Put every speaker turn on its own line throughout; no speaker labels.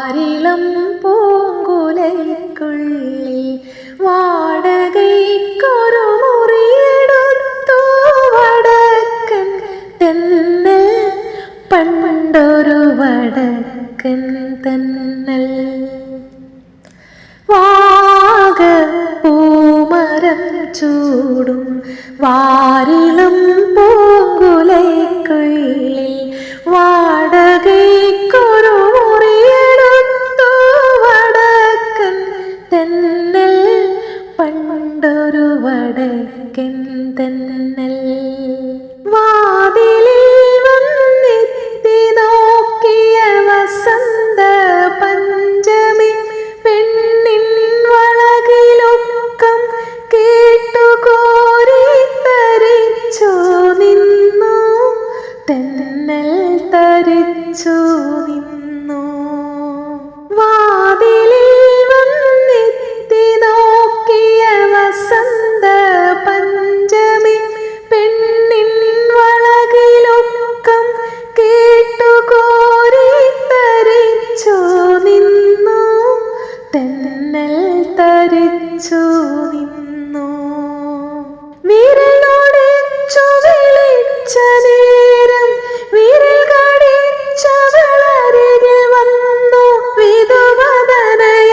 വാരിളം പൂങ്കുലയ്ക്കുള്ളിൽ വാടകയ്ക്കൊരു മുറിയെടുത്തു വടക്കൻ തെന്നൽ. പണ്ടൊരു വടക്കൻ തെന്നൽ. വാഗപ്പൂമരം ചൂടും വാരിളം പൂങ്കുലയ്ക്കുള്ളിൽ വാടകയ്ക്കൊരു മുറിയെടുത്തു വടക്കൻ തെന്നൽ. പണ്ടൊരു വടക്കൻ തെന്നൽ. വാതിലിൽ വന്നെത്തി നോക്കിയ വസന്ത പഞ്ചമി പെണ്ണിൻ വളകിലൊക്കം കേട്ടു കോരിത്തരിച്ചു നിന്നു. തെന്നൽ തരിച്ചു നിന്നു. വാതിലിൽ വന്നെത്തി നോക്കിയ വസന്ത പഞ്ചമി പെണ്ണിൻ വളകിലൊക്കം കേട്ടു കോരിത്തരിച്ചു നിന്നു. തെന്നൽ തരിച്ചു നിന്നു. വിരലൊടിച്ചു വിളിച്ച നേരം വിരൽ കടിച്ചവളരികിൽ വന്നു. വിധുവദനയായി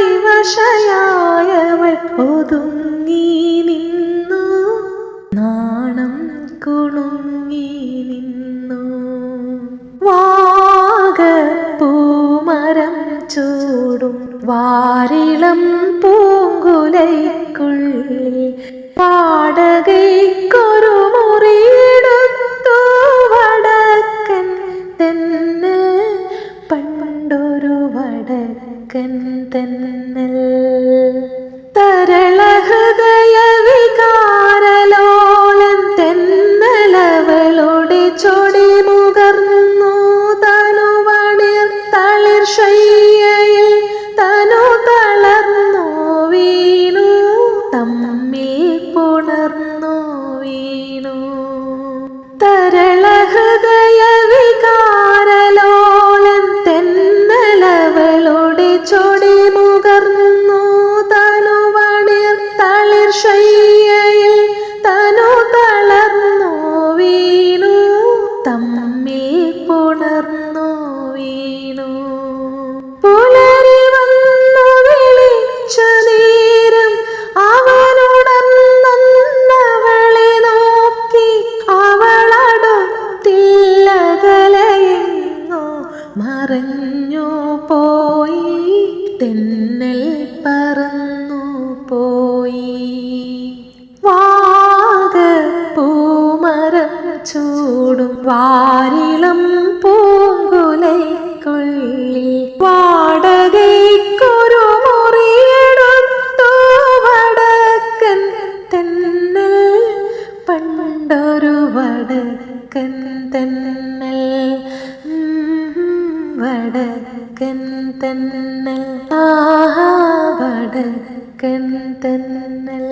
വിവശയായവൾ ഒതുങ്ങി നിന്നു. നാണം കുണുങ്ങി നിന്നു. വാഗപ്പൂമരം ചൂടും വാരിളം പൂങ്കുലയ്ക്കുള്ളിൽ വാടകയ്ക്കൊരു മുറിയെടുത്തു വടക്കൻ തെന്നൽ. പണ്ടൊരു വടക്കൻ തെന്നൽ. തരളഹൃദയ വികാരലോലൻ തെന്നലവളുടെ ചൊടി മുകർന്നു. തനുവണിർ തളിർ ശയ്യയിൽ തനു തളർന്നു വീണു. തമ്മിൽ പുണർന്നു വീണു. തരളഹൃദയ വികാരലോലൻ തെന്നലവളുടെ ചൊടി മുകർന്നു. തനുവണിർ തളിർ ശയ്യയിൽ തനു തളർന്നു വീണു. തമ്മിൽ പുണർന്നു വീണു. പുലരി വന്നു വിളിച്ച നേരം അവനുണർന്നവളെ നോക്കി. അവളടുത്തില്ലകലയെങ്ങോ മറഞ്ഞു പോയി. തെന്നൽ പറന്നു പോയി. വാഗപ്പൂമരം ചൂടും വാരിളം പൂങ്കുലയ്ക്കുള്ളിൽ വാടകയ്ക്കൊരു മുറിയെടുത്തു വടക്കൻ തെന്നൽ. പണ്ടൊരു വടക്കൻ തെന്നൽ. വടക്കൻ തെന്നൽ. ആഹാ വടക്കൻ തെന്നൽ.